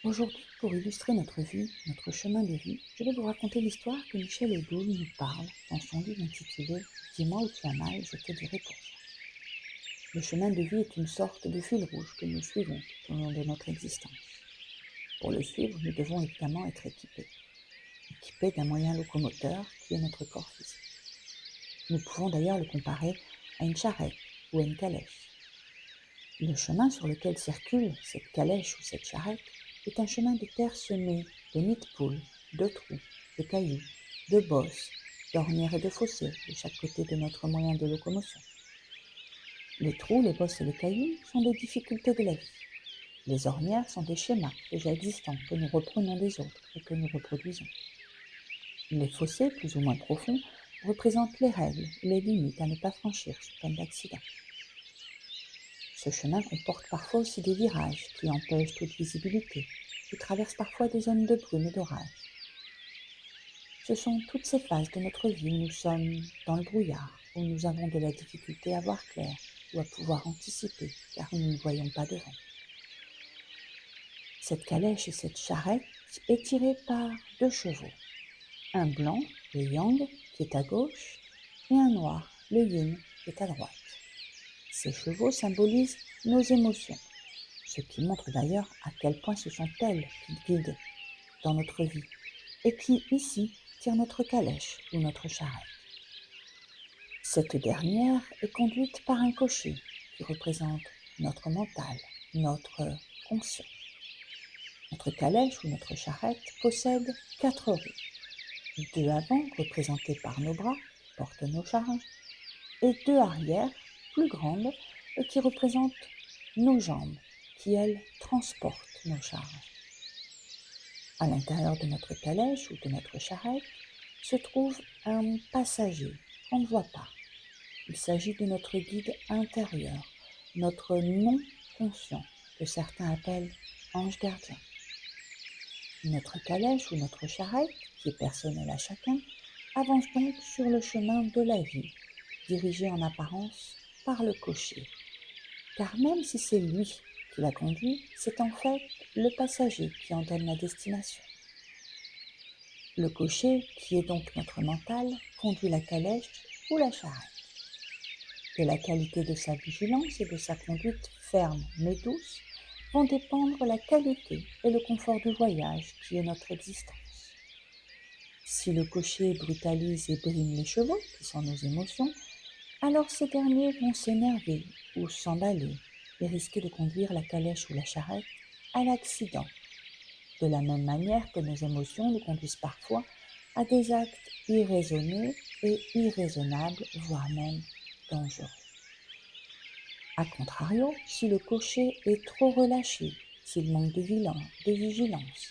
Aujourd'hui, pour illustrer notre vie, notre chemin de vie, je vais vous raconter l'histoire que Michel Odoul nous parle dans son livre intitulé « Dis-moi où tu as mal, je te dirai pourquoi ». Le chemin de vie est une sorte de fil rouge que nous suivons tout au long de notre existence. Pour le suivre, nous devons évidemment être équipés d'un moyen locomoteur qui est notre corps physique. Nous pouvons d'ailleurs le comparer à une charrette ou à une calèche. Le chemin sur lequel circule cette calèche ou cette charrette est un chemin de terre semé de nids de poules, de trous, de cailloux, de bosses, d'ornières et de fossés de chaque côté de notre moyen de locomotion. Les trous, les bosses et les cailloux sont des difficultés de la vie. Les ornières sont des schémas déjà existants que nous reprenons des autres et que nous reproduisons. Les fossés, plus ou moins profonds, représentent les règles, les limites à ne pas franchir sous peine d'accident. Ce chemin comporte parfois aussi des virages qui empêchent toute visibilité, qui traversent parfois des zones de brume et d'orage. Ce sont toutes ces phases de notre vie où nous sommes dans le brouillard, où nous avons de la difficulté à voir clair ou à pouvoir anticiper, car nous ne voyons pas devant. Cette calèche et cette charrette est tirée par 2 chevaux. Un blanc, le yang, qui est à gauche, et un noir, le yin, qui est à droite. Ces chevaux symbolisent nos émotions, ce qui montre d'ailleurs à quel point ce sont elles qui guident dans notre vie et qui, ici, tirent notre calèche ou notre charrette. Cette dernière est conduite par un cocher qui représente notre mental, notre conscient. Notre calèche ou notre charrette possède 4 roues, 2 avant représentées par nos bras qui portent nos charges et 2 arrière plus grandes et qui représentent nos jambes qui, elles, transportent nos charges. À l'intérieur de notre calèche ou de notre charrette se trouve un passager qu'on ne voit pas. Il s'agit de notre guide intérieur, notre non-conscient, que certains appellent ange gardien. Notre calèche ou notre charrette, qui est personnelle à chacun, avance donc sur le chemin de la vie, dirigé en apparence par le cocher. Car même si c'est lui qui la conduit, c'est en fait le passager qui en donne la destination. Le cocher, qui est donc notre mental, conduit la calèche ou la charrette. De la qualité de sa vigilance et de sa conduite ferme mais douce vont dépendre la qualité et le confort du voyage qui est notre existence. Si le cocher brutalise et brime les chevaux, qui sont nos émotions, alors ces derniers vont s'énerver ou s'emballer et risquer de conduire la calèche ou la charrette à l'accident, de la même manière que nos émotions nous conduisent parfois à des actes irraisonnés et irraisonnables, voire même dangereux. A contrario, si le cocher est trop relâché, s'il manque de vigilance,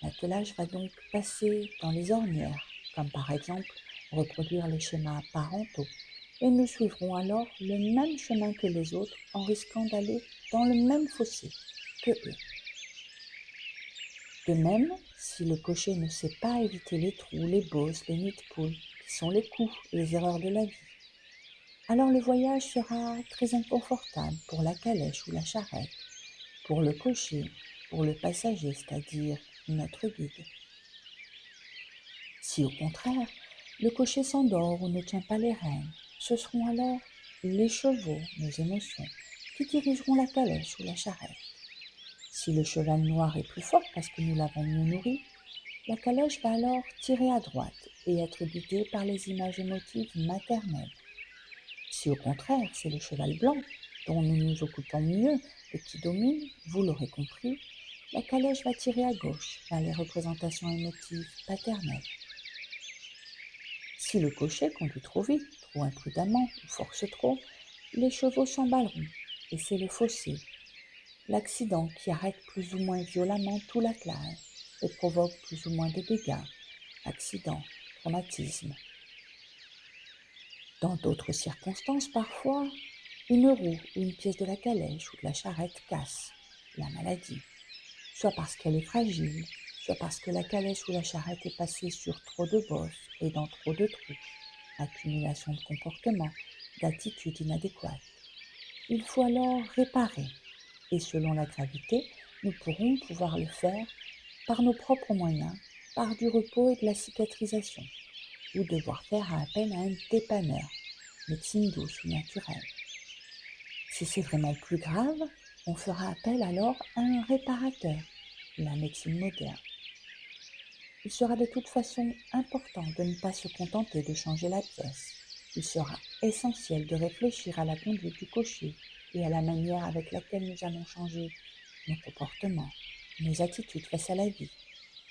l'attelage va donc passer dans les ornières, comme par exemple reproduire les schémas parentaux, et nous suivrons alors le même chemin que les autres en risquant d'aller dans le même fossé que eux. De même, si le cocher ne sait pas éviter les trous, les bosses, les nids de poules, qui sont les coups et les erreurs de la vie, alors le voyage sera très inconfortable pour la calèche ou la charrette, pour le cocher, pour le passager, c'est-à-dire notre guide. Si au contraire, le cocher s'endort ou ne tient pas les rênes, ce seront alors les chevaux, nos émotions, qui dirigeront la calèche ou la charrette. Si le cheval noir est plus fort parce que nous l'avons mieux nourri, la calèche va alors tirer à droite et être guidée par les images émotives maternelles. Si au contraire c'est le cheval blanc dont nous nous occupons mieux et qui domine, vous l'aurez compris, la calèche va tirer à gauche vers les représentations émotives paternelles. Si le cocher conduit trop vite, trop imprudemment ou force trop, les chevaux s'emballeront et c'est le fossé, l'accident qui arrête plus ou moins violemment tout l'attelage et provoque plus ou moins de dégâts, accidents, traumatismes. Dans d'autres circonstances, parfois, une roue ou une pièce de la calèche ou de la charrette casse, la maladie, soit parce qu'elle est fragile, soit parce que la calèche ou la charrette est passée sur trop de bosses et dans trop de trous, accumulation de comportements, d'attitudes inadéquates. Il faut alors réparer et selon la gravité, nous pourrons pouvoir le faire par nos propres moyens, par du repos et de la cicatrisation, ou devoir faire appel à un dépanneur, médecine douce ou naturelle. Si c'est vraiment plus grave, on fera appel alors à un réparateur, la médecine moderne. Il sera de toute façon important de ne pas se contenter de changer la pièce. Il sera essentiel de réfléchir à la conduite du cocher et à la manière avec laquelle nous allons changer nos comportements, nos attitudes face à la vie,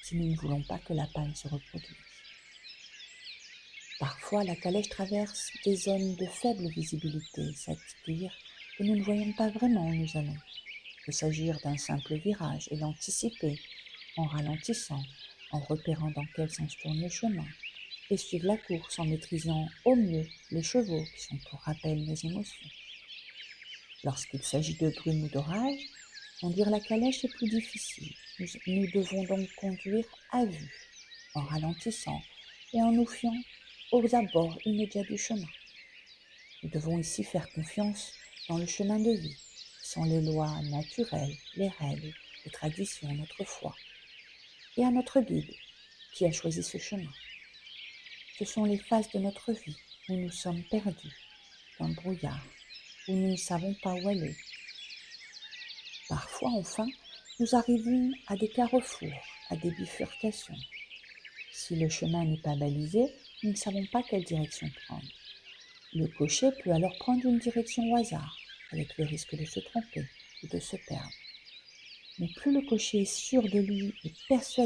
si nous ne voulons pas que la panne se reproduise. Parfois, la calèche traverse des zones de faible visibilité, c'est-à-dire que nous ne voyons pas vraiment où nous allons. Il peut s'agir d'un simple virage et l'anticiper en ralentissant, en repérant dans quel sens tourne le chemin, et suivre la course en maîtrisant au mieux les chevaux qui sont pour rappel nos émotions. Lorsqu'il s'agit de brume ou d'orage, conduire la calèche est plus difficile. Nous devons donc conduire à vue, en ralentissant et en nous fiant aux abords immédiats du chemin. Nous devons ici faire confiance dans le chemin de vie, qui sont les lois naturelles, les règles, les traditions, notre foi, et à notre guide, qui a choisi ce chemin. Ce sont les phases de notre vie où nous sommes perdus, dans le brouillard, où nous ne savons pas où aller. Parfois, enfin, nous arrivons à des carrefours, à des bifurcations. Si le chemin n'est pas balisé, nous ne savons pas quelle direction prendre. Le cocher peut alors prendre une direction au hasard, avec le risque de se tromper ou de se perdre. Mais plus le cocher est sûr de lui et persuadé